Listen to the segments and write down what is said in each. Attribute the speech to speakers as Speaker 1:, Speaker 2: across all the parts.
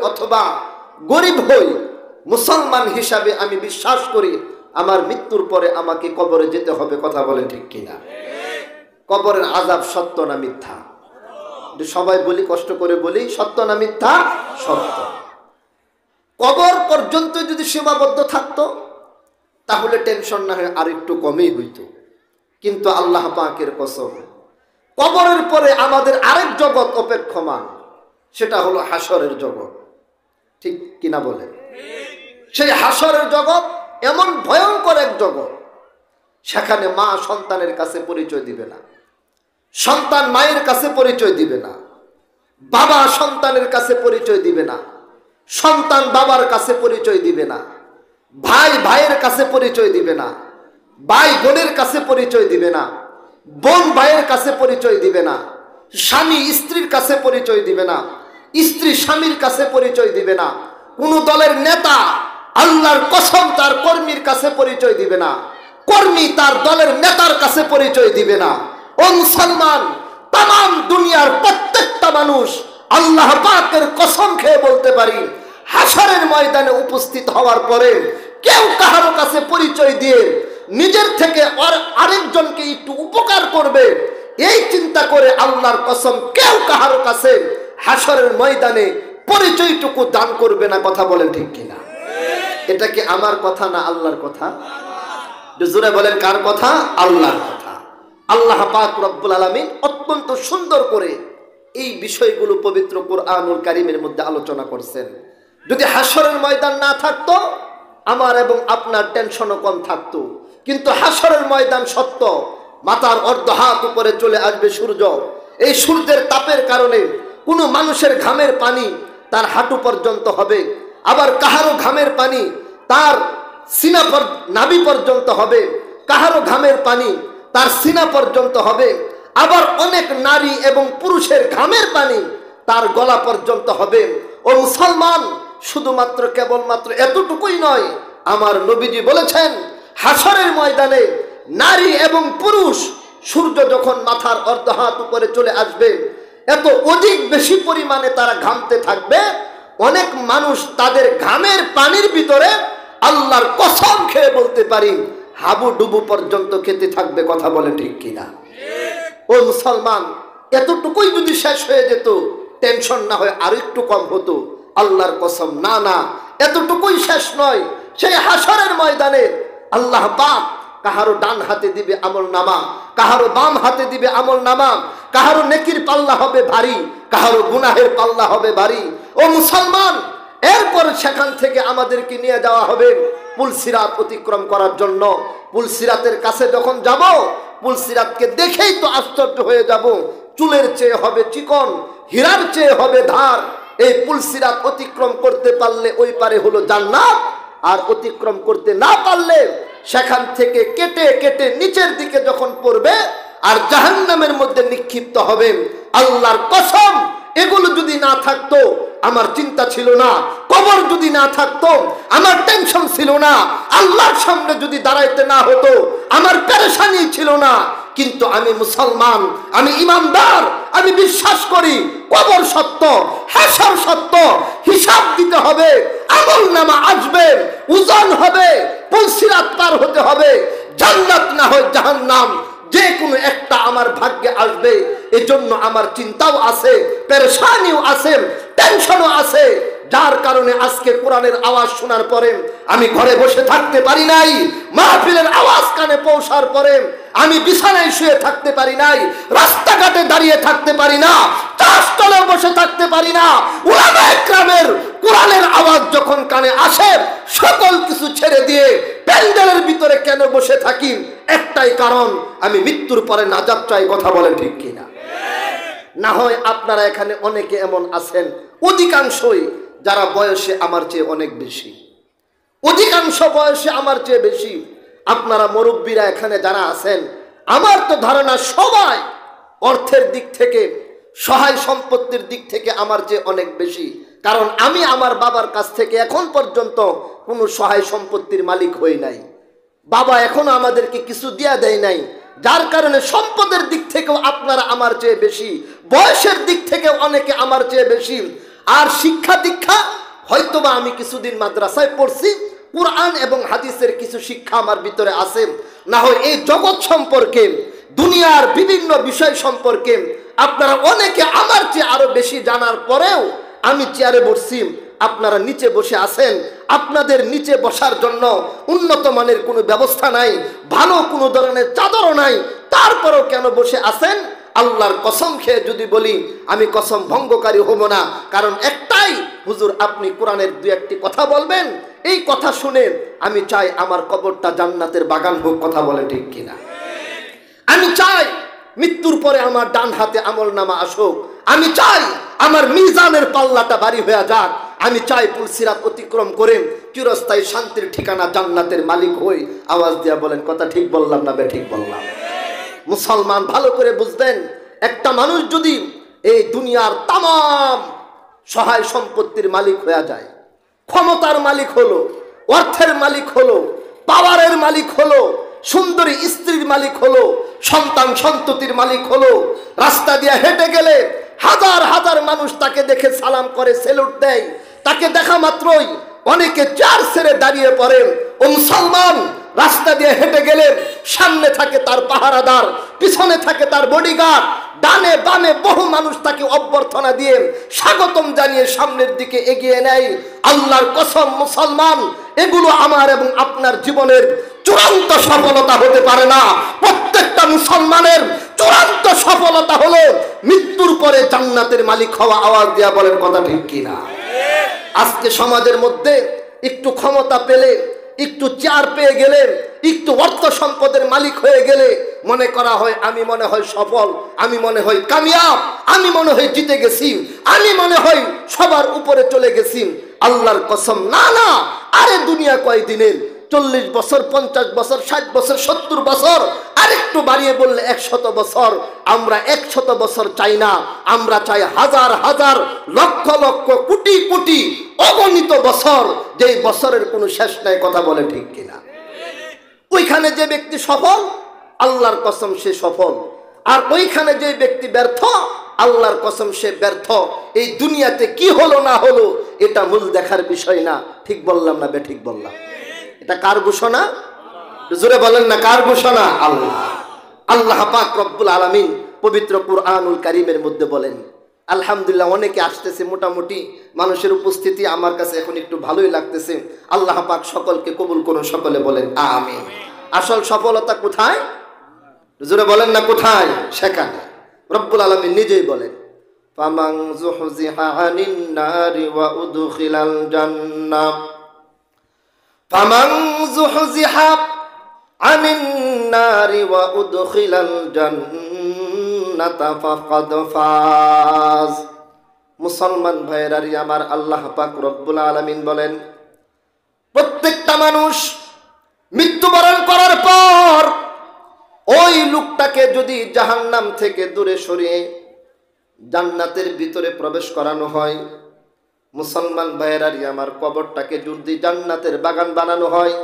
Speaker 1: অথবা গরিব হই, মুসলমান হিসাবে আমি বিশ্বাস করি আমার মৃত্যুর পরে আমাকে কবরে যেতে হবে। কথা বলেন ঠিক কিনা? কবরের আযাব সত্য না মিথ্যা? সবাই বলি, কষ্ট করে বলি, সত্য না মিথ্যা? সত্য। কবর পর্যন্ত যদি সীমাবদ্ধ থাকতো তাহলে টেনশন না হয়ে আর একটু কমই হইতো। কিন্তু আল্লাহ পাকের কসম, কবরের পরে আমাদের আরেক জগৎ অপেক্ষমান, সেটা হলো হাসরের জগৎ। ঠিক কিনা বলেন? সেই হাসরের জগৎ এমন ভয়ঙ্কর এক জগৎ, সেখানে মা সন্তানের কাছে পরিচয় দিবে না, সন্তান মায়ের কাছে পরিচয় দিবে না, বাবা সন্তানের কাছে পরিচয় দিবে না, সন্তান বাবার কাছে পরিচয় দিবে না, ভাই ভাইয়ের কাছে পরিচয় দিবে না, ভাই বোনের কাছে পরিচয় দিবে না, বোন ভাইয়ের কাছে পরিচয় দিবে না, স্বামী স্ত্রীর কাছে পরিচয় দিবে না, স্ত্রী স্বামীর কাছে পরিচয় দিবে না, কোন দলের নেতা আল্লাহর কসম তার কর্মীর কাছে পরিচয় দিবে না, কর্মী তার দলের নেতার কাছে পরিচয় দিবে না। ও মুসলমান, তাম দুনিয়ার প্রত্যেকটা মানুষ আল্লাহ পাকের কসম খেয়ে বলতে পারি, হাসরের ময়দানে উপস্থিত হওয়ার পরে কেউ কাহারো কাছে পরিচয় দিয়ে নিজের থেকে আরেকজনকে একটু উপকার করবে এই চিন্তা করে আল্লাহর কসম কেউ কাহারো কাছে হাসরের ময়দানে পরিচয়টুকু দান করবে না। কথা বলেন ঠিক কিনা? এটা কি আমার কথা না আল্লাহর কথা? জোরে বলেন, কার কথা? আল্লাহর কথা। আল্লাহ পাক রব্বুল আলামিন অত্যন্ত সুন্দর করে এই বিষয়গুলো পবিত্র কুরআনুল কারীমের মধ্যে আলোচনা করছেন। যদি হাসরের ময়দান না থাকতো আমার এবং আপনার টেনশনও কম থাকতো। কিন্তু হাসরের ময়দান সত্য, মাথার অর্ধ হাত উপরে চলে আসবে সূর্য। এই সূর্যের তাপের কারণে কোনো মানুষের ঘামের পানি তার হাঁটু পর্যন্ত হবে, আবার কাহারো ঘামের পানি তার সিনা নাভি পর্যন্ত হবে, কাহারো ঘামের পানি তার সিনা পর্যন্ত হবে, আবার অনেক নারী এবং পুরুষের ঘামের পানি তার গলা পর্যন্ত হবে। ও মুসলমান, শুধুমাত্র কেবলমাত্র এতটুকুই নয়, আমার নবীজি বলেছেন হাসরের ময়দানে নারী এবং পুরুষ সূর্য যখন মাথার অর্ধ হাত উপরে চলে আসবে এত অধিক বেশি পরিমাণে তারা ঘামতে থাকবে, অনেক মানুষ তাদের ঘামের পানির ভিতরে আল্লাহর কসম খেয়ে বলতে পারি হাবুডুবু পর্যন্ত খেতে থাকবে। কথা বলে ঠিক কিনা? ও মুসলমান, এতটুকুই যদি শেষ হয়ে যেত টেনশন না হয় আর একটু কম হতো। আল্লাহর কসম, না না, এতটুকুই শেষ নয়। সেই হাসরের ময়দানে আল্লাহ পাক কাহারো ডান হাতে দিবে আমল নামা, কাহারো বাম হাতে দিবে আমল নামা, কাহারো নেকির পাল্লা হবে ভারী, কাহারো গুনাহের পাল্লা হবে ভারী। ও মুসলমান, এরপর সেখান থেকে আমাদেরকে নিয়ে যাওয়া হবে পুলসিরাত অতিক্রম করার জন্য। পুলসিরাতের কাছে যখন যাব, পুলসিরাতকে দেখেই তো আশ্চর্য হয়ে যাব। চুলের চেয়ে হবে চিকন, হীরার চেয়ে হবে ধার। এই পুলসিরাত অতিক্রম করতে পারলে ওই পারে হলো জান্নাত, আর অতিক্রম করতে না পারলে সেখান থেকে কেটে কেটে নিচের দিকে যখন পড়বে আর জাহান্নামের মধ্যে নিক্ষিপ্ত হবে। আল্লাহর কসম, এগুলো যদি না থাকতো আমার চিন্তা ছিল না, কবর যদি না থাকতো আমার টেনশন ছিল না, আল্লাহর সামনে যদি দাঁড়াইতে না হতো আমার পেরেশানি ছিল না। কিন্তু আমি মুসলমান, আমি ইমানদার, আমি বিশ্বাস করি কবর সত্য, হাসর সত্য, হিসাব দিতে হবে, আমল নামা আসবে, ওজন হবে, পুলসিরাত পার হতে হবে, জান্নাত না হয় জাহান্নাম, যে কোনো একটা আমার ভাগ্যে আসবে। এজন্য আমার চিন্তাও আছে, পেরেশানিও আছে, টেনশনও আছে। যার কারণে আজকে কোরআনের আওয়াজ শোনার পরে আমি ঘরে বসে থাকতে পারি নাই, মাহফিলের আওয়াজ কানে পৌঁছার পরে আমি বিছানায় শুয়ে থাকতে পারি নাই, রাস্তাঘাটে দাঁড়িয়ে থাকতে পারি না, চাষতলে বসে থাকতে পারি না। উলামায়ে কেরামের কোরআনের আওয়াজ যখন কানে আসে সকল কিছু ছেড়ে দিয়ে প্যান্ডেলের ভিতরে কেন বসে থাকি? একটাই কারণ, আমি মৃত্যুর পরে নাজাত চাই। কথা বলেন ঠিক কিনা? না হয় আপনারা এখানে অনেকে এমন আছেন, অধিকাংশই যারা বয়সে আমার চেয়ে অনেক বেশি, অধিকাংশ বয়সে আমার চেয়ে বেশি। আপনারা মুরব্বীরা এখানে যারা আছেন, আমার তো ধারণা সবাই অর্থের দিক থেকে, সহায় সম্পত্তির দিক থেকে আমার চেয়ে অনেক বেশি। কারণ আমি আমার বাবার কাছ থেকে এখন পর্যন্ত কোনো সহায় সম্পত্তির মালিক হই নাই। বাবা এখনো আমাদেরকে কিছু দিয়া দেয় নাই। যার কারণে সম্পদের দিক থেকেও আপনারা আমার চেয়ে বেশি, বয়সের দিক থেকে অনেকে আমার চেয়ে বেশি। আর শিক্ষা দীক্ষা হয়তোবা আমি কিছুদিন মাদ্রাসায় পড়ছি, কুরআন এবং হাদিসের কিছু শিক্ষা আমার ভিতরে আছে, না হয় এই জগৎ সম্পর্কে, দুনিয়ার বিভিন্ন বিষয় সম্পর্কে আপনারা অনেকে আমার চেয়ে আরো বেশি জানার পরেও আমি চেয়ারে বসছি, আপনারা নিচে বসে আছেন। আপনাদের নিচে বসার জন্য উন্নত মানের কোনো ব্যবস্থা নাই, ভালো কোনো ধরনের চাদরও নাই, তারপরেও কেন বসে আছেন? আল্লাহর কসম খেয়ে যদি বলি, আমি কসম ভঙ্গকারী হব না। কারণ একটাই, হুজুর আপনি কোরআনের দুই একটি কথা বলবেন, এই কথা শুনে আমি চাই আমার কবরটা জান্নাতের বাগান হোক। কথা বলেন ঠিক কিনা? আমি চাই মৃত্যুর পরে আমার ডান হাতে আমলনামা আসুক। আমি চাই আমার মিজানের পাল্লাটা ভারী হয়ে যাক। আমি চাই পুলসিরাত অতিক্রম করে চিরস্থায়ী শান্তির ঠিকানা জান্নাতের মালিক হই। আওয়াজ দিয়া বলেন কথা ঠিক বললাম না বেঠিক বললাম? মুসলমান ভালো করে বুঝবেন, একটা মানুষ যদি এই দুনিয়ার তামাম সহায় সম্পত্তির মালিক হয়ে যায়, ক্ষমতার মালিক হলো, অর্থের মালিক হলো, পাওয়ারের মালিক হলো, সুন্দরী স্ত্রীর মালিক হলো, সন্তান সন্ততির মালিক হলো, রাস্তা দিয়ে হেঁটে গেলে হাজার হাজার মানুষ তাকে দেখে সালাম করে, সেলুট দেয়, তাকে দেখা মাত্রই অনেকে চার ছেড়ে দাঁড়িয়ে পড়েন। ও মুসলমান, রাস্তা দিয়ে হেঁটে গেলে সামনে থাকে তার পাহারাদার, পিছনে থাকে তার বডিগার্ড, ডানে বামে বহু মানুষ তাকে অভ্যর্থনা দিয়ে স্বাগতম জানিয়ে সামনের দিকে এগিয়ে নেয়। আল্লাহর কসম মুসলমান, এগুলো আমার এবং আপনার জীবনের চূড়ান্ত সফলতা হতে পারে না। প্রত্যেকটা মুসলমানের চূড়ান্ত সফলতা হলো মৃত্যুর পরে জান্নাতের মালিক হওয়া। আওয়াজ দিয়া বলেন কথা ঠিক কিনা? আজকে সমাজের মধ্যে একটু ক্ষমতা পেলে, একটু চেয়ার পেয়ে গেলে, একটু অর্থ সম্পদের মালিক হয়ে গেলে মনে করা হয় আমি মনে হয় সফল, আমি মনে হয় কামিয়াব, আমি মনে হয় জিতে গেছি, আমি মনে হয় সবার উপরে চলে গেছি। আল্লাহর কসম, না না, আরে দুনিয়া কয় দিনের? 40 বছর, 50 বছর, 60 বছর, 70 বছর, আরেকটু বাড়িয়ে বললে 100 বছর। আমরা 100 বছর চাই না, আমরা চাই হাজার হাজার, লক্ষ লক্ষ, কোটি কোটি, অগণিত বছর, যেই বছরের কোনো শেষ নাই। কথা বলে ঠিক কিনা? ওইখানে যে ব্যক্তি সফল, আল্লাহর কসম সে সফল, আর ওইখানে যে ব্যক্তি ব্যর্থ, আল্লাহর কসম সে ব্যর্থ। এই দুনিয়াতে কি হলো না হলো এটা মূল দেখার বিষয় না। ঠিক বললাম না বেঠিক বললাম? এটা কার ঘোষণা? জোরে বলেন না, কার ঘোষণা? আল্লাহ। আল্লাহ পাক রব্বুল আলামিন পবিত্র কুরআনুল কারীমের মধ্যে বলেন, আলহামদুলিল্লাহ অনেকে আসতেছে, মোটামুটি মানুষের উপস্থিতি আমার কাছে এখন একটু ভালোই লাগতেছে। আল্লাহ পাক সকলকে কবুল করুন, সকলে বলেন আমিন। আসল সফলতা কোথায়? জোরে বলেন না কোথায়? সেখানে রব্বুল আলামিন নিজেই বলেন, ফামান যুহজিহা আনিন নারি ওয়া উদখিলাল জান্নাহ, ফামান যুহজিহা আনিন নারি ওয়া উদখিলাল জান্নাতা ফাকাদ ফাজ। মুসলমান ভাইয়েরারি আমার, আল্লাহ পাক রব্বুল আলামিন বলেন, প্রত্যেকটা মানুষ মৃত্যুবরণ করার পর ওই লোকটাকে যদি জাহান্নাম থেকে দূরে সরিয়ে জান্নাতের ভিতরে প্রবেশ করানো হয়, মুসলমান ভাইয়েরারি আমার, কবরটাকে যদি জান্নাতের বাগান বানানো হয়,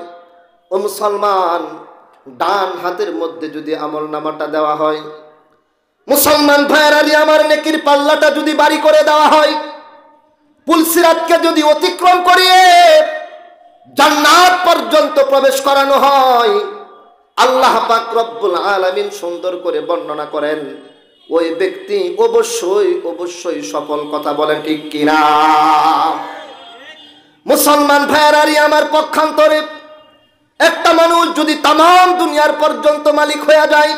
Speaker 1: ও মুসলমান, ডান হাতের মধ্যে যদি আমলনামাটা দেওয়া হয়, মুসলমান ভাইয়েরারি আমার, নেকির পাল্লাটা যদি বাড়ি করে দেওয়া হয়, পুলসিরাতকে যদি অতিক্রম করিয়ে জান্নাত পর্যন্ত প্রবেশ করানো হয়, আল্লাহ পাক রব্বুল আলামিন সুন্দর করে বর্ণনা করেন, ওই ব্যক্তি অবশ্যই অবশ্যই সফল। কথা বলেন ঠিক কিনা? মুসলমান ভাইয়েরারি আমার, পক্ষান্তরে একটা মানুষ যদি তামাম দুনিয়ার পর্যন্ত মালিক হয়ে যায়,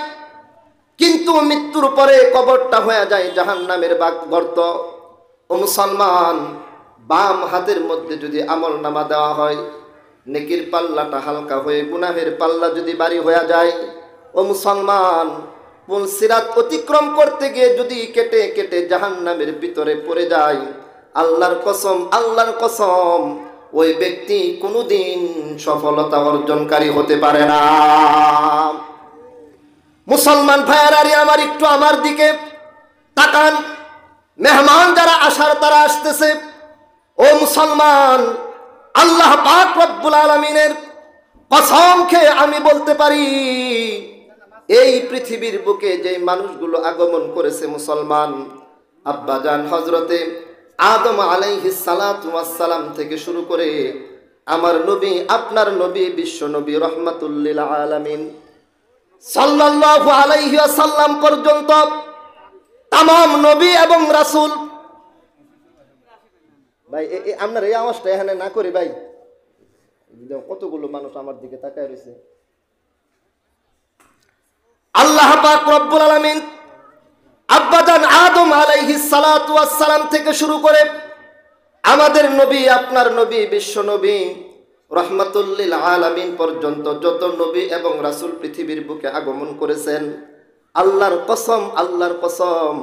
Speaker 1: কিন্তু মৃত্যুর পরে কবরটা হয়ে যায় জাহান্নামের গর্ত, ও মুসলমান, বাম হাতের মধ্যে যদি আমলনামা দেওয়া হয়, নেকির পাল্লাটা হালকা হয়ে গুনাহের পাল্লা যদি ভারী হয়ে যায়, ও মুসলমান, পুলসিরাত অতিক্রম করতে গিয়ে যদি কেটে কেটে জাহান্নামের ভিতরে পড়ে যায়, আল্লাহর কসম, আল্লাহর কসম, ওই ব্যক্তি কোনোদিন সফলতা অর্জনকারী হতে পারে না। মুসলমান ভাইয়েরারি আমার, একটু আমার দিকে তাকান। মেহমান যারা আসার তারা আসতেছে। ও মুসলমান, আল্লাহ পাক রব্বুল আলামিনের কসম খেয়ে আমি বলতে পারি, এই পৃথিবীর বুকে যে মানুষগুলো আগমন করেছে মুসলমান, আব্বাজান হযরতে আদম আলাইহিস সালাতু ওয়াস সালাম থেকে শুরু করে আমার নবী, আপনার নবী, বিশ্ব নবী রাহমাতুল লিল আলামিন সাল্লাল্লাহু আলাইহি ওয়াসাল্লাম পর্যন্ত तमाम নবী এবং রাসূল। ভাই আপনার এই আওয়াজটা এখানে না করি ভাই, কতগুলো মানুষ আমার দিকে তাকায় রয়েছে। আল্লাহ পাক রব্বুল আলামিন আব্বাজান আদম আলাইহিস সালাতু ওয়াস সালাম থেকে শুরু করে আমাদের নবী, আপনার নবী, বিশ্ব নবী রাহমাতুল লিল আলামিন পর্যন্ত যত নবী এবং রাসূল পৃথিবীর বুকে আগমন করেছেন, আল্লাহর কসম, আল্লাহর কসম,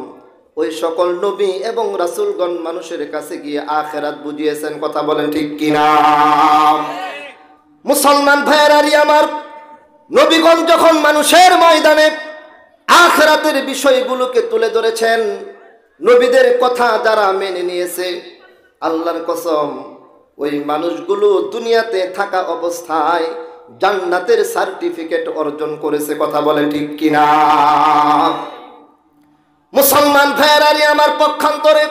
Speaker 1: ওই সকল নবী এবং রাসূলগণ মানুষের কাছে গিয়ে আখিরাত বুঝিয়েছেন। কথা বলেন ঠিক কিনা? মুসলমান ভাইয়েরাই আমার, নবীগণ যখন মানুষের ময়দানে আখিরাতের বিষয়গুলোকে তুলে ধরেছেন, নবীদের কথা যারা মেনে নিয়েছে, আল্লাহর কসম, ওই মানুষগুলো দুনিয়াতে থাকা অবস্থায় জান্নাতের সার্টিফিকেট অর্জন করেছে। কথা বলেন ঠিক কিনা? মুসলমান ভাইয়েরাই আমার, পক্ষান্তরে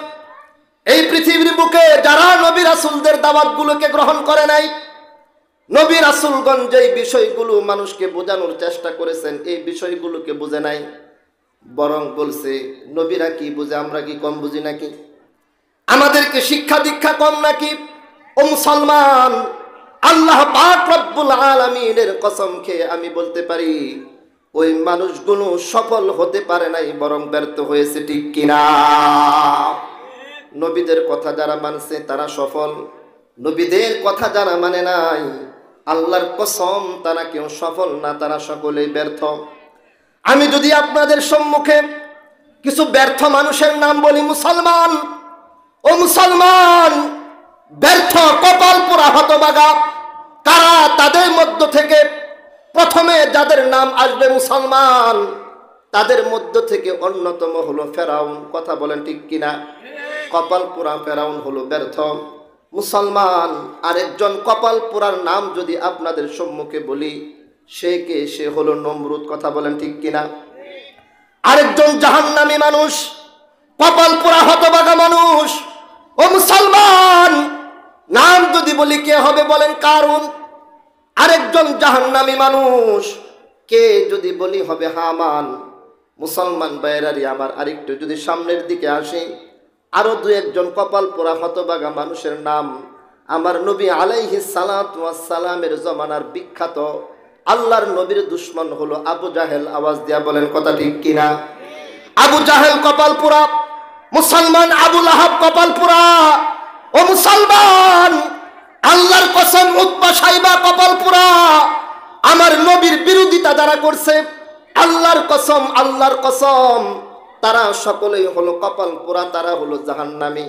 Speaker 1: এই পৃথিবীর বুকে যারা নবী রাসূলদের দাওয়াতগুলোকে গ্রহণ করে নাই, নবী রাসূলগণ যেই বিষয়গুলো মানুষকে বোঝানোর চেষ্টা করেছেন, এই বিষয়গুলোকে বুঝে নাই, বরং বলছে নবীরা কি বুঝে, আমরা কি কম বুঝি নাকি? আমাদেরকে শিক্ষা দীক্ষা কম নাকি? ও মুসলমান, আল্লাহ পাক রব্বুল আলামিনের কসম খেয়ে আমি বলতে পারি, ওই মানুষগুলো সফল হতে পারে নাই, বরং ব্যর্থ হয়েছে। ঠিক কিনা? নবীদের কথা যারা মানছে তারা সফল, নবীদের কথা যারা মানে নাই, আল্লাহর কসম, তারা কেউ সফল না, তারা সকলেই ব্যর্থ। আমি যদি আপনাদের সম্মুখে কিছু ব্যর্থ মানুষের নাম বলি, মুসলমান, ও মুসলমান, ব্যর্থ কপাল পোড়া হতভাগা কারা? তাদের মধ্য থেকে প্রথমে যাদের নাম আসবে মুসলমান, তাদের মধ্য থেকে অন্যতম হলো ফেরাউন। কথা বলেন ঠিক কিনা? কপাল পোড়া ফেরাউন হলো ব্যর্থ। মুসলমান, আরেকজন কপাল পোড়ার নাম যদি আপনাদের সম্মুখে বলি, সে কে? সে হলো নমরুদ। কথা বলেন ঠিক কিনা? আরেকজন জাহান্নামী মানুষ, কপাল পোড়া হতভাগা মানুষ। ও মুসলমান, নাম যদি বলি কে হবে? বলেন কারুন। আরেকজন জাহান্নামী মানুষ কে যদি বলি? হবে হামান। মুসলমান ভাইয়েরাই আমার, আরেকটু যদি সামনের দিকে আসি, আরো দু একজন কপাল পোড়া হতভাগা মানুষের নাম আমার নবী আলাইহিস সালাতু ওয়াস সালামের জমানার বিখ্যাত আল্লাহর নবীর দুশমন হলো আবু জাহেল। আওয়াজ দিয়া বলেন কথা ঠিক কিনা? আবু জাহেল কপাল পোড়া। মুসলমান, আবু লাহাব কপাল পোড়া। ও মুসলমান, আল্লাহর কসম, উতবা সাইবা কপাল পোড়া। আমার নবীর বিরোধিতা যারা করছে, আল্লাহর কসম, আল্লাহর কসম, তারা সকলেই হলো কপাল পোড়া, তারা হলো জাহান্নামী।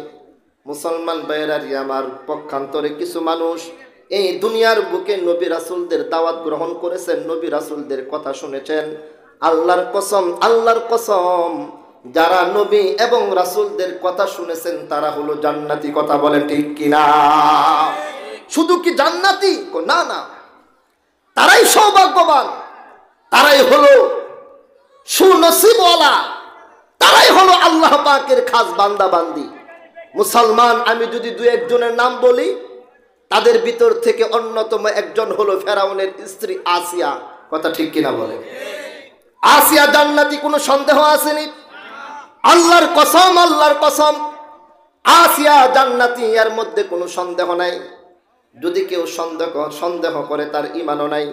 Speaker 1: মুসলমান ভাইয়েরাই আমার, পক্ষান্তরে কিছু মানুষ এই দুনিয়ার বুকে নবী রাসূলদের দাওয়াত গ্রহণ করেছেন, নবী রাসূলদের কথা শুনেছেন। আল্লাহর কসম, আল্লাহর কসম, যারা নবী এবং রাসূলদের কথা শুনেছেন তারা হলো জান্নাতি। কথা বলেন ঠিক কিনা? শুধু কি জান্নাতি? না না, তারাই সৌভাগ্যবান, তারাই হলো সুনসিবওয়ালা, তারাই হলো আল্লাহ পাকের খাস বান্দা বান্দি। মুসলমান, আমি যদি দু একজনের নাম বলি, তাদের ভিতর থেকে অন্যতম একজন হলো ফেরাউনের স্ত্রী আসিয়া। কথা ঠিক কিনা বলে? আসিয়া জান্নাতি, কোনো সন্দেহ আসেনি? আল্লাহর কসম, আল্লাহর কসম, আসিয়া জান্নাতি, এর মধ্যে কোনো সন্দেহ নাই। যদি কেউ সন্দেহ করে তার ঈমানও নাই।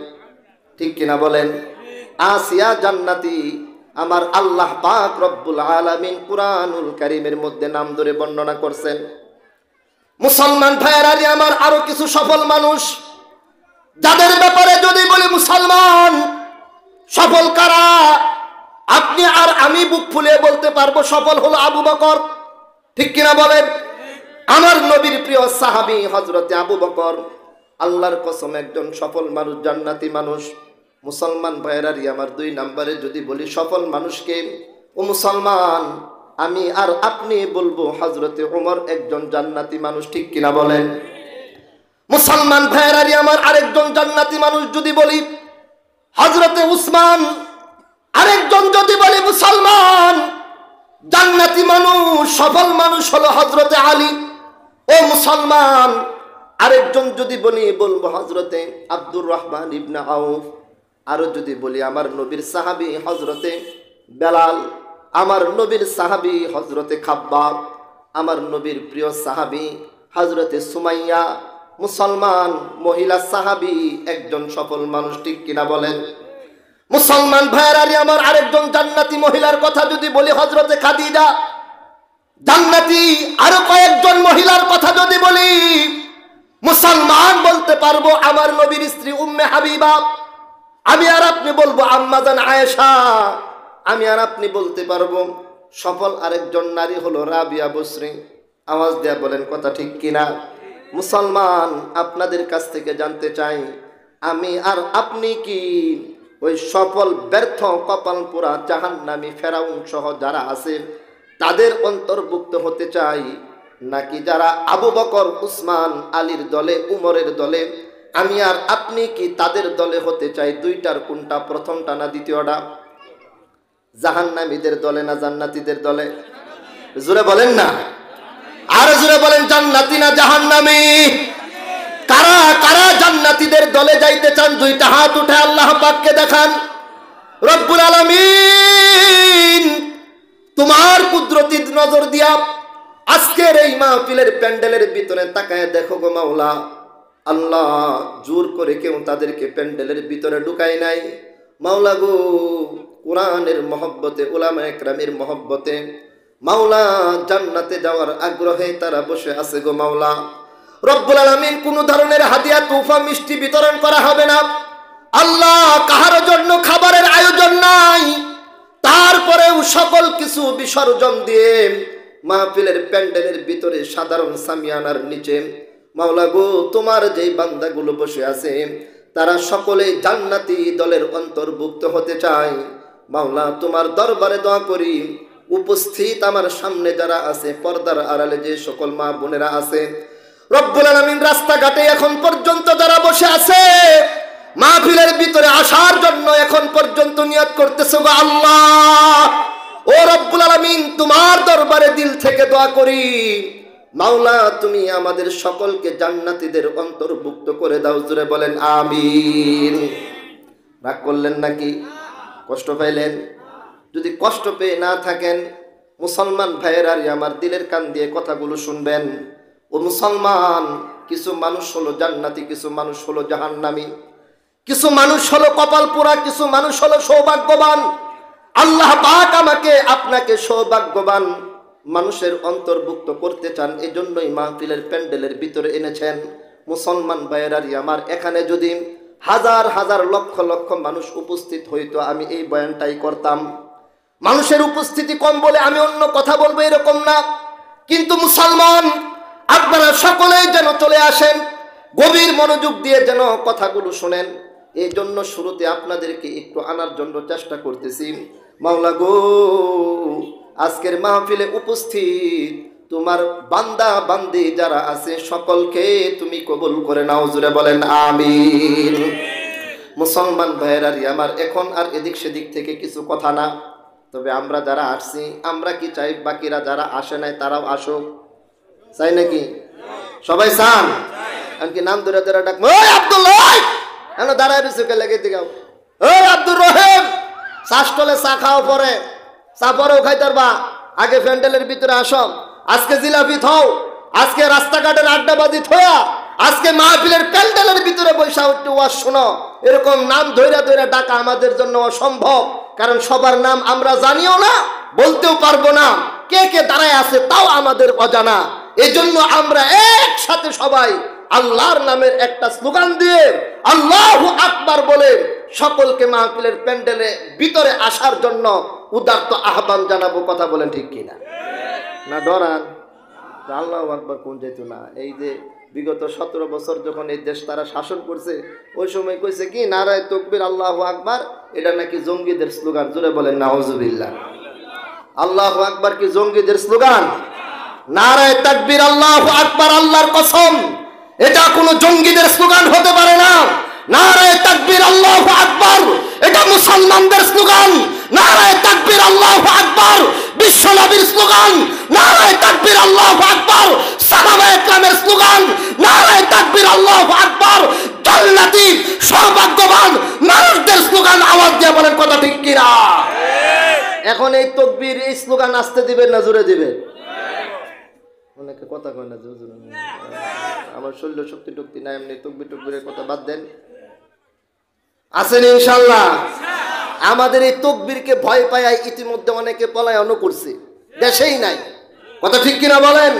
Speaker 1: ঠিক কিনা বলেন? আসিয়া জান্নাতি। আমার আল্লাহ পাক রব্বুল আলামিন কুরআনুল কারীমের মধ্যে নাম ধরে বর্ণনা করছেন। মুসলমান ভাইয়েরা আমার, আরো কিছু সফল মানুষ যাদের ব্যাপারে যদি বলি, মুসলমান সফল কারা? আপনি আর আমি বুক ফুলিয়ে বলতে পারবো সফল হলো আবু বকর। ঠিক কিনা বলেন? আমার নবীর প্রিয় সাহাবী হযরতে আবু বকর, আল্লাহর কসম, একজন সফল মানুষ, জান্নাতি মানুষ। মুসলমান ভাইয়েরাই আমার, দুই নম্বরে যদি বলি সফল মানুষকে, ও মুসলমান, আমি আর আপনি বলবো হযরতে ওমর একজন জান্নাতি মানুষ। ঠিক কিনা বলেন? মুসলমান ভাইয়েরাই আমার, আরেকজন জান্নাতি মানুষ যদি বলি হযরতে উসমান। আরেকজন যদি বলি মুসলমান, জান্নাতি মানুষ, সফল মানুষ হলো হযরতে আলী। ও মুসলমান, আরেকজন যদি বলবো হযরতে আব্দুর রহমান ইবনে আউফ। আরো যদি বলি আমার নবীর সাহাবী হযরতে বেলাল, আমার নবীর সাহাবী হযরতে খাব্বাব, আমার নবীর প্রিয় সাহাবী হযরতে সুমাইয়া। মুসলমান মহিলা সাহাবী একজন সফল মানুষ, ঠিক কিনা বলেন? মুসলমান ভাইয়েরা আমার আরেকজন জান্নাতি মহিলার কথা যদি বলি হযরতে খাদিজা। জান্নাতি আরো কয়েকজন মহিলার কথা যদি বলি মুসলমান বলতে পারবো আমার নবীর স্ত্রী উম্মে হাবিবা। আমি আর আপনি বলবো আম্মাজান আয়েশা। আমি আর আপনি বলতে পারবো সফল আরেকজন নারী হলো রাবিয়া বসরি। আওয়াজ দেয়া বলেন কথা ঠিক কিনা? মুসলমান আপনাদের কাছ থেকে জানতে চাই, আমি আর আপনি কি ওই সফল ব্যর্থ কপাল পোড়া জাহান্নামী ফেরাউন সহ যারা আছে তাদের অন্তর্ভুক্ত হতে চাই, নাকি যারা আবু বকর উসমান আলীর দলে উমরের দলে আমি আর আপনি কি তাদের দলে হতে চাই? দুইটার কোনটা, প্রথমটা না দ্বিতীয়টা? জাহান্নামীদের দলে না জান্নাতীদের দলে? জোরে বলেন না, আর জোরে বলেন, জান্নাতি না জাহান্নামী? কারা কারা জান্নাতীদের দলে যাইতে চান? দুইটা হাত উঠে আল্লাহ পাককে দেখান। রব্বুল আলামিন তোমার কুদরতি নজর দিয়া আজকের এই মাহফিলের প্যান্ডেলের ভিতরে তাকায় দেখো গো মাওলা। আল্লাহ জোর করে কেউ তাদেরকে প্যান্ডেলের ভিতরে ঢুকায় নাই মাওলা গো। কোরআনের মহব্বতে, উলামায়ে কেরামের মহব্বতে মাওলা জান্নাতে যাওয়ার আগ্রহে তারা বসে আছে গো মাওলা। রব্বুল আলামিন কোন ধরনের হাদিয়া তোফা মিষ্টি বিতরণ করা হবে না আল্লাহ। কাহার জন্য খাবারের আয়োজন নাই, তারপরেও সকল কিছু বিসর্জন দিয়ে মাহফিলের প্যান্ডেলের ভিতরে সাধারণ সামিয়ানার নিচে মাওলা গো তোমার যেই বান্দাগুলো বসে আছে তারা সকলেই জান্নাতি দলের অন্তর্ভুক্ত হতে চায় মাওলা। তোমার দরবারে দোয়া করি উপস্থিত আমার সামনে যারা আছে, পর্দার আড়ালে যে সকল মা বোনেরা আছে রব্বুল আলামিন, রাস্তাঘাটে এখন পর্যন্ত যারা বসে আছে মাহফিলের ভিতরে আসার জন্য এখন পর্যন্ত নিয়ত করতেছে গো আল্লাহ। ও রব্বুল আলামিন তোমার দরবারে দিল থেকে দোয়া করি মাওলা তুমি আমাদের সকলকে জান্নাতীদের অন্তর্ভুক্ত করে দাও। জোরে বলেন আমিন। রাগ করলেন নাকি? কষ্ট পাইলেন? যদি কষ্ট পেয়ে না থাকেন মুসলমান ভাইয়েরা আমার দিলের কান দিয়ে কথাগুলো শুনবেন। ও মুসলমান, কিছু মানুষ হলো জান্নাতি, কিছু মানুষ হলো জাহান্নামী, কিছু মানুষ হলো কপাল পোড়া, কিছু মানুষ হলো সৌভাগ্যবান। আল্লাহ পাক আমাকে আপনাকে সৌভাগ্যবান মানুষের অন্তর্ভুক্ত করতে চান, এজন্যই মাহফিলের প্যান্ডেলের ভিতরে এনেছেন। মুসলমান ভাইয়েরা আমার, এখানে যদি হাজার হাজার লক্ষ লক্ষ মানুষ উপস্থিত হইতো আমি এই বয়ানটাই করতাম। মানুষের উপস্থিতি কম বলে আমি অন্য কথা বলবো এরকম না, কিন্তু মুসলমান আপনারা সকলেই যেন চলে আসেন, গভীর মনোযোগ দিয়ে যেন কথাগুলো শোনেন। এই জন্য শুরুতে আপনাদেরকে একটু আনার জন্য চেষ্টা করতেছি। মাওলা গো আজকের মাহফিলে উপস্থিত তোমার বান্দা বান্দি যারা আছে সকলকে তুমি কবুল করে নাও। জোরে বলেন আমিন। মুসলমান ভাইয়েরা আমার, এখন আর এদিক সেদিক থেকে কিছু কথা না, তবে আমরা যারা আসছি আমরা কি চাই বাকিরা যারা আসে নাই তারাও আসুক? চাই নাকি? সবাই চান? এমনকি নাম ধরে ধরে ডাক, ওই আব্দুল্লাহ এন দাঁড়ায় বিশুকে লেগে দিগাও, ওই আব্দুর রহিম চাষটলে চা খাও, পরে চা পরেও খাইতে পারবা, আগে প্যান্ডেলের ভিতরে আসো। আজকে জিলাপি থাও, আজকে রাস্তাঘাটের আড্ডাবাজি থয়া, আজকে মাহফিলের প্যান্ডেলের ভিতরে বৈশা উঠতে ওয়াজ শোনো, এরকম নাম ধইরা ধইরা ডাকা আমাদের জন্য অসম্ভব। কারণ সবার নাম আমরা জানিও না, বলতেও পারবো না, কে কে দাঁড়ায় আছে তাও আমাদের অজানা। এজন্য আমরা একসাথে সবাই আল্লাহর নামের একটা স্লোগান দিয়ে আল্লাহু আকবার বলে সকলকে মাহফিলের প্যান্ডেলে ভিতরে আসার জন্য উদাত্ত আহ্বান জানাবো। কথা বলেন ঠিক কিনা? না ডরান? আল্লাহু আকবার কোন যেত না। এই যে বিগত 17 বছর যখন এই দেশ তারা শাসন করছে ওই সময় কইছে কি নারায়ে তাকবীর আল্লাহু আকবার, এটা নাকি জঙ্গিদের স্লোগান। জোরে বলেন নাউজুবিল্লাহ। আল্লাহু আকবার কি জঙ্গিদের স্লোগান? নারায়ে তাকবীর আল্লাহু আকবার, আল্লাহর কসম এটা কোনো জঙ্গিদের স্লোগান হতে পারে না। নারায়ে তাকবীর আল্লাহু আকবার এটা মুসলমানদের স্লোগান। নারায়ে তাকবীর আল্লাহু আকবার বিশ্ব নবীর স্লোগান নারায়ে তাকবীর আল্লাহু আকবার, সাহাবায়ে কেরামের স্লোগান নারায়ে তাকবীর আল্লাহু আকবার, জান্নাতি সৌভাগ্যবান মানুষদের স্লোগান আওয়াজ দিয়ে বলেন কথা ঠিক কিনা? এখন এই তাকবীর এই স্লোগান আসতে দিবেন না জোরে দিবেন? অনেকে কথা কয় না জোরে জোরে, আমার শরীর শক্তি টক্তি নাই, এমনি তাকবীর টকবীরের কথা বাদ দেন। আছেন ইনশাআল্লাহ? আমাদের এই তাকবীরকে ভয় পায় ইতিমধ্যে অনেকে পলায়নও করছে, দেশেই নাই। কথা ঠিক কিনা বলেন?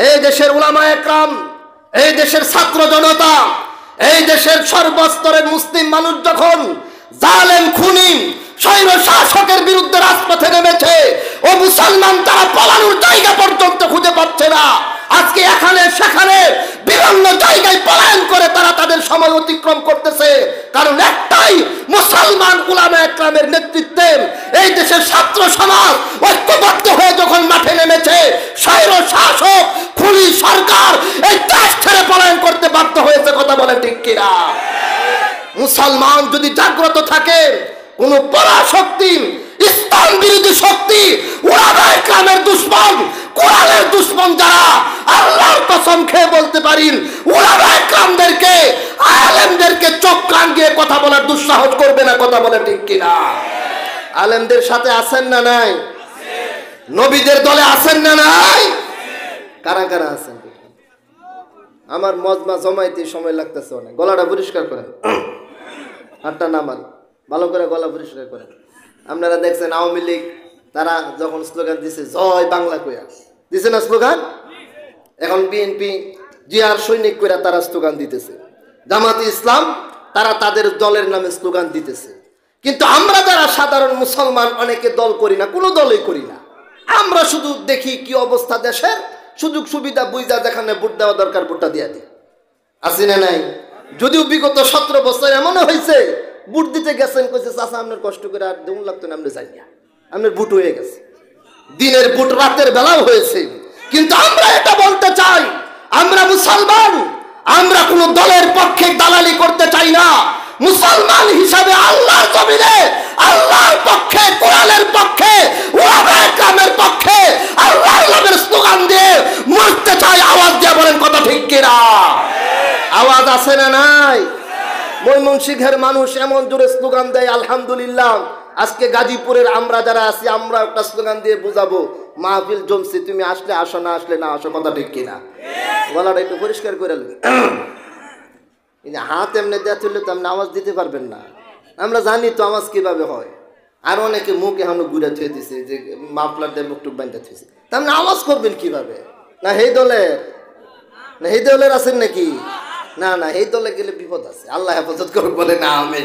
Speaker 1: এই দেশের উলামায়ে কেরাম, এই দেশের ছাত্র জনতা, এই দেশের সর্বস্তরের মুসলিম মানুষ যখন জালেম খুনি স্বৈর শাসকের বিরুদ্ধে রাজপথে নেমেছে, ও মুসলমান তারা পালানোর জায়গা পর্যন্ত খুঁজে পাচ্ছে না। আজকে এখানে সেখানে বিভিন্ন জায়গায় পলায়ন করে তারা তাদের সময় অতিক্রম করতেছে, কারণ একটাই, মুসলমান উলামায়ে কেরামের নেতৃত্বে এই দেশের ছাত্র সমাজ ঐক্যবদ্ধ হয়ে যখন মাঠে নেমেছে, স্বৈর শাসক খুনি সরকার এই দেশ ছেড়ে পলায়ন করতে বাধ্য হয়েছে। কথা বলে ঠিক কিনা? মুসলমান যদি জাগ্রত থাকে, কোন পরাশক্তি, ইসলাম বিরোধী শক্তি, উলামায়ে কেরামের দুশমন, কোরআনের দুশমন যারা, আল্লাহর কসম খেয়ে বলতে পারেন উলামায়ে কেরামদেরকে, আলেমদেরকে চোখ কান দিয়ে কথা বলার দুঃসাহস করবে না। কথা বলে ঠিক কিনা? আলেমদের সাথে আছেন না নাই? নবীদের দলে আছেন না নাই? কারা কারা আছেন? আমার মজমা জমাইতে সময় লাগতেছে অনেক। গলাটা পরিষ্কার করেন, হাতটা নামান, ভালো করে গলা পরিষ্কার করেন। আপনারা দেখছেন আওয়ামী লীগ তারা যখন স্লোগান দিছে জয় বাংলা কইয়া দিছে না স্লোগান, এখন বিএনপি জিয়ার সৈনিক কইরা তারা স্লোগান দিতেছে, জামাতে ইসলাম তারা তাদের দলের নামে স্লোগান দিতেছে। কিন্তু আমরা যারা সাধারণ মুসলমান অনেকে দল করি না, কোনো দলই করি না। আমরা শুধু দেখি কি অবস্থা দেশের, সুযোগ সুবিধা বুঝা যেখানে ভোট দেওয়া দরকার ভোটটা দিয়া দিই। আসি না নাই? যদিও বিগত 17 বছর এমনও হয়েছে ভোট দিতে গেছেন, কইছে চাচা আপনার কষ্ট করে আর দেউন লাগতো না, আপনি যাই না, আপনার ভোট হয়ে গেছে। দিনের ভোট রাতের বেলাও হয়েছে। কিন্তু আমরা এটা বলতে চাই, আমরা মুসলমান, আমরা কোন দলের পক্ষে দালালি করতে চাই না। মুসলমান হিসাবে আল্লাহর জমিনে আল্লাহর পক্ষে, কোরআনের পক্ষে, উলামায়ে কেরামের পক্ষে আল্লাহর নামের স্লোগান দিয়ে মরতে চাই। আওয়াজ দিয়ে বলেন কথা ঠিক কিনা? আওয়াজ আছে না নাই? ময়মনসিংহের মানুষ এমন জোরে স্লোগান দেয়, আলহামদুলিল্লাহ। আজকে গাজীপুরের আমরা যারা আছি, আমরা একটা স্লোগান দিয়ে বুঝাবো, মাহফিল জমছে, তুমি আসলে আসো, না আসলে না আসো। কথা ঠিক কিনা? গলাটা একটু পরিষ্কার করে হাত এমনি দেওয়া তুললে তো আপনি আওয়াজ দিতে পারবেন না। আমরা জানি তো আওয়াজ কিভাবে হয়। আর অনেকে মুখ এখনো ঘুরে থুয়ে দিছে, যে মাফলার দিয়ে মুখ টুক বান্ধা থুয়েছে, তা আপনি আওয়াজ করবেন কিভাবে? না এই দলের, না এই দলের আছেন নাকি? না না, এই দলে গেলে বিপদ আছে। আল্লাহ হেফাজত করুক বলে না আমি।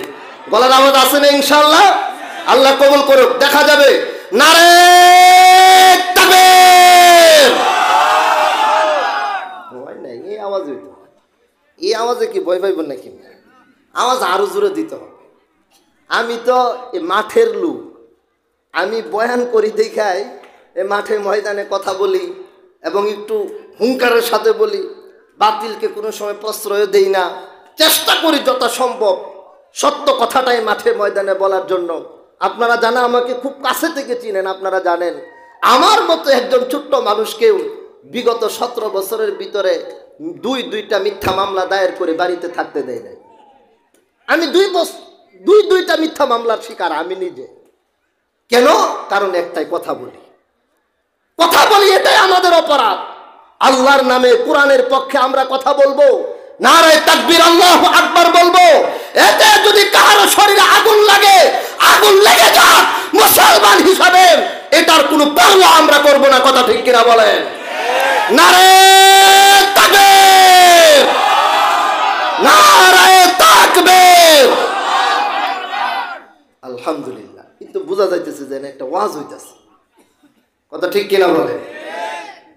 Speaker 1: গলার আওয়াজ আছে না? ইনশাআল্লাহ আল্লাহ কবুল করুক। দেখা যাবে নারে তাকবীর। এই আওয়াজ হইতো, এই আওয়াজে কি ভয় পাইবেন নাকি? আওয়াজ আরো জোরে দিতে হবে। আমি তো মাঠের লোক, আমি বয়ান করি দেখাই এ মাঠে ময়দানে কথা বলি এবং একটু হুঙ্কারের সাথে বলি, বাতিলকে কোনো সময় প্রশ্রয় দেই না, চেষ্টা করি যত সম্ভব সত্য কথাটাই মাঠে ময়দানে বলার জন্য। আপনারা জানা আমাকে খুব কাছে থেকে চিনেন, আপনারা জানেন আমার মতো একজন ছোট্ট মানুষকেও বিগত 17 বছরের ভিতরে দুইটা মিথ্যা মামলা দায়ের করে বাড়িতে থাকতে দেয় নাই। আমি দুইটা মিথ্যা মামলার শিকার আমি নিজে। কেন? কারণ একটাই, কথা বলি, এটাই আমাদের অপরাধ। আল্লাহর নামে, কোরআনের পক্ষে আমরা কথা বলবো, নারায়ে তাকবীর আল্লাহু আকবার বলবো। এতে যদি কারো শরীরে আগুন লাগে, আগুন লেগে যাক, মুসলমান হিসাবে এটার কোনো পরোয়া আমরা করব না। কথা ঠিক কিনা বলেন? নারায়ে তাকবীর, নারায়ে তাকবীর। আলহামদুলিল্লাহ। কিন্তু বোঝা যাইতেছে যে একটা ওয়াজ হইতেছে। কথা ঠিক কিনা বলে?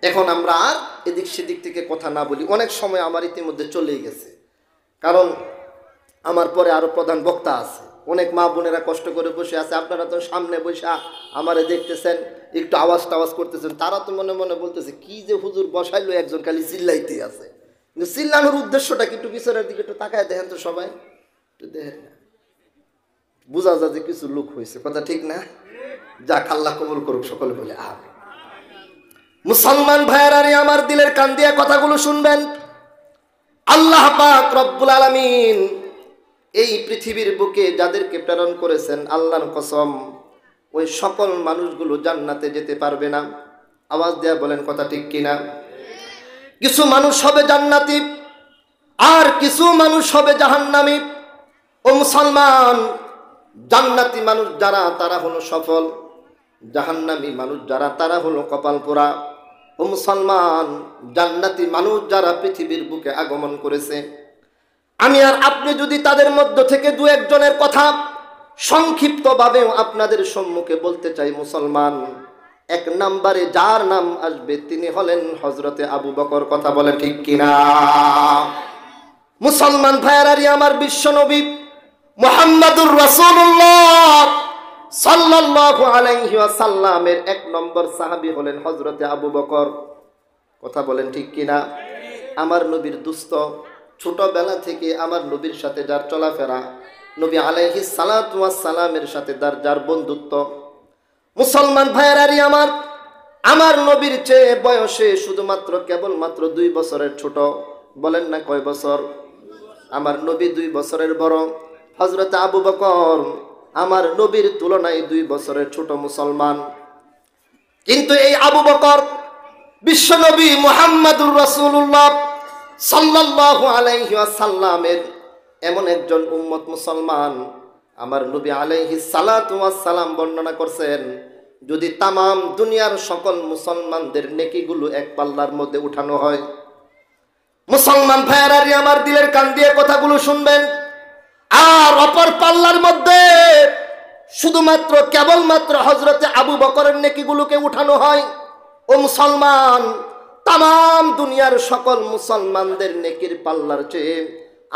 Speaker 1: এখন আমরা আর এদিক সেদিক থেকে কথা না বলি। অনেক সময় আমার ইতিমধ্যে চলেই গেছে, কারণ আমার পরে আরো প্রধান বক্তা আছে। অনেক মা বোনেরা কষ্ট করে বসে আছে, আপনারা তো সামনে বসে আমারে দেখতেছেন, একটু আওয়াজ টাওয়াজ করতেছেন, তারা তো মনে মনে বলতেছে কি যে হুজুর বসাইলো, একজন খালি চিল্লাইতে আছে। কিন্তু চিল্লানোর উদ্দেশ্যটা কি? একটু পিছনের দিকে একটু তাকায় দেখেন তো সবাই, একটু দেখেন না, বোঝা যায় যে কিছু লোক হয়েছে। কথা ঠিক না? যাক, আল্লাহ কবুল করুক, সকলে বলে আমিন। মুসলমান ভাইয়েরা, আমার দিলের কান দিয়ে কথাগুলো শুনবেন। আল্লাহ পাক রব্বুল আলামিন এই পৃথিবীর বুকে যাদেরকে প্রেরণ করেছেন, আল্লাহর কসম ওই সকল মানুষগুলো জান্নাতে যেতে পারবে না। আওয়াজ দেয়া বলেন কথা ঠিক কিনা? কিছু মানুষ হবে জান্নাতি, আর কিছু মানুষ হবে জাহান্নামী। ও মুসলমান, জান্নাতি মানুষ যারা তারা হলো সফল, জাহান্নামী মানুষ যারা তারা হলো কপাল পোড়া। ও মুসলমান, জান্নাতি মানুষ যারা পৃথিবীর বুকে আগমন করেছে, আমি আর আপনি যদি তাদের মধ্য থেকে দু একজনের কথা সংক্ষিপ্তভাবেও আপনাদের সম্মুখে বলতে চাই, মুসলমান, এক নম্বরে যার নাম আসবে তিনি হলেন হযরতে আবু বকর। কথা বলেন ঠিক কিনা? মুসলমান ভাইয়েরা, আমার বিশ্ব নবী মুহাম্মদুর রাসূলুল্লাহ সাল্লাল্লাহু আলাইহি ওয়াসাল্লামের এক নম্বর সাহাবী হলেন হযরতে আবু বকর। কথা বলেন ঠিক কিনা? আমার নবীর দুস্থ, ছোটবেলা থেকে আমার নবীর সাথে যার চলাফেরা, নবী আলাইহিস সালাতু ওয়াস সালামের সাথে যার বন্ধুত্ব। মুসলমান ভাইয়েরা, আমার নবীর চেয়ে বয়সে শুধুমাত্র কেবলমাত্র 2 বছরের ছোট। বলেন না কয় বছর? আমার নবী 2 বছরের বড়। হযরত আবু বকর আমার নবীর তুলনায় 2 বছরের ছোট। মুসলমান, কিন্তু এই আবু বকর বিশ্বনবী মুহাম্মদুর রাসূলুল্লাহ সাল্লাল্লাহু আলাইহি ওয়াসাল্লামের এমন একজন উম্মত। মুসলমান, আমার নবী আলাইহিস সালাতু ওয়াস সালাম বর্ণনা করছেন, যদি তামাম দুনিয়ার সকল মুসলমানদের নেকিগুলো এক পাল্লার মধ্যে উঠানো হয়, মুসলমান ভাইয়েরা, আমার দিলের কান দিয়ে কথাগুলো শুনবেন, আর অপর পাল্লার মধ্যে শুধুমাত্র কেবলমাত্র হযরতে আবু বকরের নেকিগুলোকে উঠানো হয়, ও মুসলমান, তামাম দুনিয়ার সকল মুসলমানদের নেকির পাল্লার চেয়ে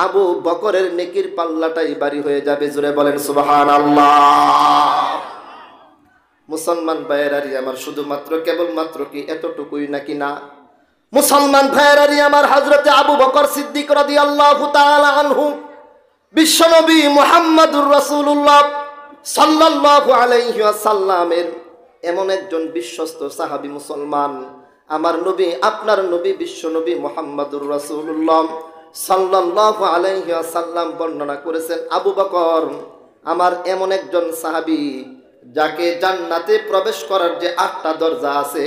Speaker 1: আবু বকরের নেকির পাল্লাটাই ভারী হয়ে যাবে। জোরে বলেন সুবহানাল্লাহ। মুসলমান ভাইয়েরা, আমার শুধুমাত্র কেবলমাত্র কি এতটুকুই নাকি? না, মুসলমান ভাইয়েরা, আমার হযরতে আবু বকর সিদ্দিক রাদিয়াল্লাহু তাআলা আনহু বিশ্বনবী মুহাম্মদুর রাসূলুল্লাহ সাল্লাল্লাহু আলাইহি ওয়াসাল্লামের এমন একজন বিশ্বস্ত সাহাবী। মুসলমান, আমার নবী, আপনার নবী বিশ্বনবী মুহাম্মদুর রাসূলুল্লাহ সাল্লাল্লাহু আলাইহি ওয়াসাল্লাম বর্ণনা করেছেন, আবু বকর আমার এমন একজন সাহাবী যাকে জান্নাতে প্রবেশ করার যে 8টা দরজা আছে,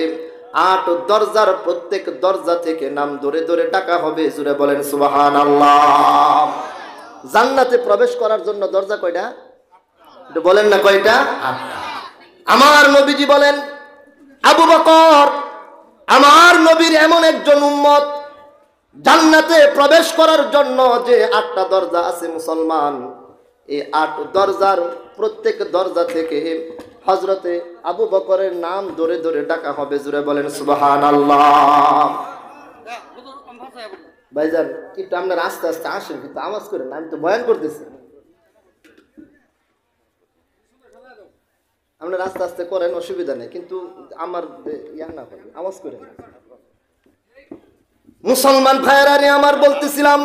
Speaker 1: 8 দরজার প্রত্যেক দরজা থেকে নাম ধরে ধরে ডাকা হবে। জোরে বলেন সুবহানাল্লাহ। জান্নাতে প্রবেশ করার জন্য দরজা কয়টা? এটা বলেন না কয়টা? 8টা। আমার নবীজি বলেন, আবু বকর আমার নবীর এমন একজন উম্মত, জান্নাতে প্রবেশ করার জন্য যে 8টা দরজা আছে, মুসলমান, এই 8 দরজার প্রত্যেক দরজা থেকে হযরতে আবু বকরের নাম ধরে ধরে ডাকা হবে। জোরে বলেন সুবহানাল্লাহ। ভাইজান, একটু আপনারা আস্তে আস্তে আসেন, কিন্তু আওয়াজ করেন না, আমি তো বয়ান করতেছি। আপনারা আস্তে আস্তে করেন, অসুবিধা নেই, কিন্তু আমার না করেন, আওয়াজ করেন। মুসলমান ভাইয়েরা, আমার বলতেছিলাম,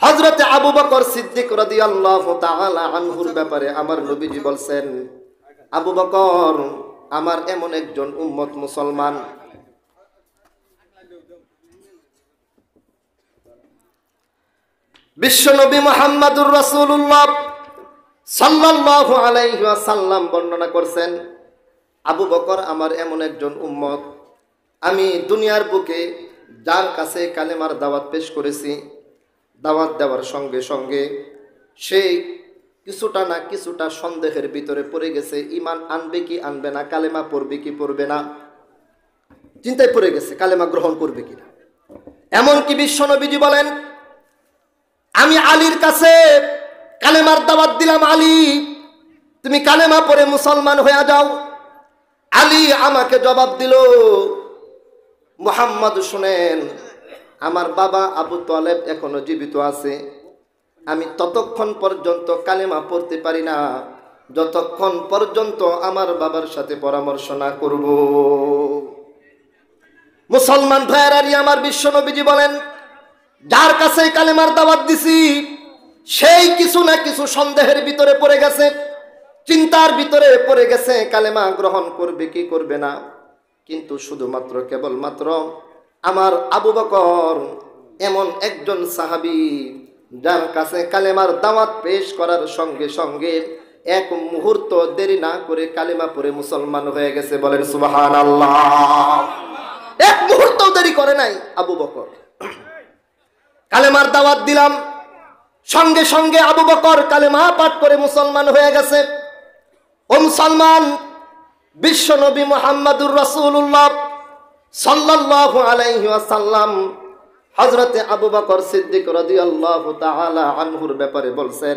Speaker 1: হযরতে আবু বকর সিদ্দিক রাদিয়াল্লাহু তাআলা আনহুর ব্যাপারে আমার নবীজি বলছেন, আবু বকর আমার এমন একজন উম্মত। মুসলমান, বিশ্বনবী মুহাম্মদুর রাসূলুল্লাহ সাল্লাল্লাহু আলাইহি ওয়াসাল্লাম বর্ণনা করছেন, আবু বকর আমার এমন একজন উম্মত, আমি দুনিয়ার বুকে যার কাছে কালেমার দাওয়াত পেশ করেছি, দাওয়াত দেওয়ার সঙ্গে সঙ্গে সে কিছুটা না কিছুটা সন্দেহের ভিতরে পড়ে গেছে, ঈমান আনবে কি আনবে না, কালেমা পড়বে কি পড়বে না, চিন্তায় পড়ে গেছে কালেমা গ্রহণ করবে কিনা। এমনকি বিশ্বনবীজি বলেন, আমি আলীর কাছে কালেমার দাওয়াত দিলাম, আলী তুমি কালেমা পড়ে মুসলমান হয়ে যাও। আলী আমাকে জবাব দিল, মুহাম্মদ শুনেন, আমার বাবা আবু তালেব এখনো জীবিত আছে, আমি ততক্ষণ পর্যন্ত কালেমা পড়তে পারি না যতক্ষণ পর্যন্ত আমার বাবার সাথে পরামর্শ না করব। মুসলমান ভাইয়েরা, আমার বিশ্বনবীজি বলেন, যার কাছে কালেমার দাওয়াত দিছি সেই কিছু না কিছু সন্দেহের ভিতরে পড়ে গেছে, চিন্তার ভিতরে পড়ে গেছে, কালেমা গ্রহণ করবে কি করবে না। কিন্তু শুধুমাত্র কেবলমাত্র আমার আবু বকর এমন একজন সাহাবী, যার কাছে কালেমার দাওয়াত পেশ করার সঙ্গে সঙ্গে এক মুহূর্ত দেরি না করে কালেমা পড়ে মুসলমান হয়ে গেছে। বলেন সুবহানাল্লাহ। এক মুহূর্ত দেরি করে নাই আবু বকর। কালেমার দাওয়াত দিলাম, সঙ্গে সঙ্গে আবু বকর কালেমা পাঠ করে মুসলমান হয়ে গেছে। ও মুসলমান, বিশ্ব নবী মুহাম্মদুর রাসূলুল্লাহ সাল্লাল্লাহু আলাইহি ওয়াসাল্লাম হযরতে আবু বকর সিদ্দিক রাদিয়াল্লাহু তাআলা আনহুর ব্যাপারে বলছেন,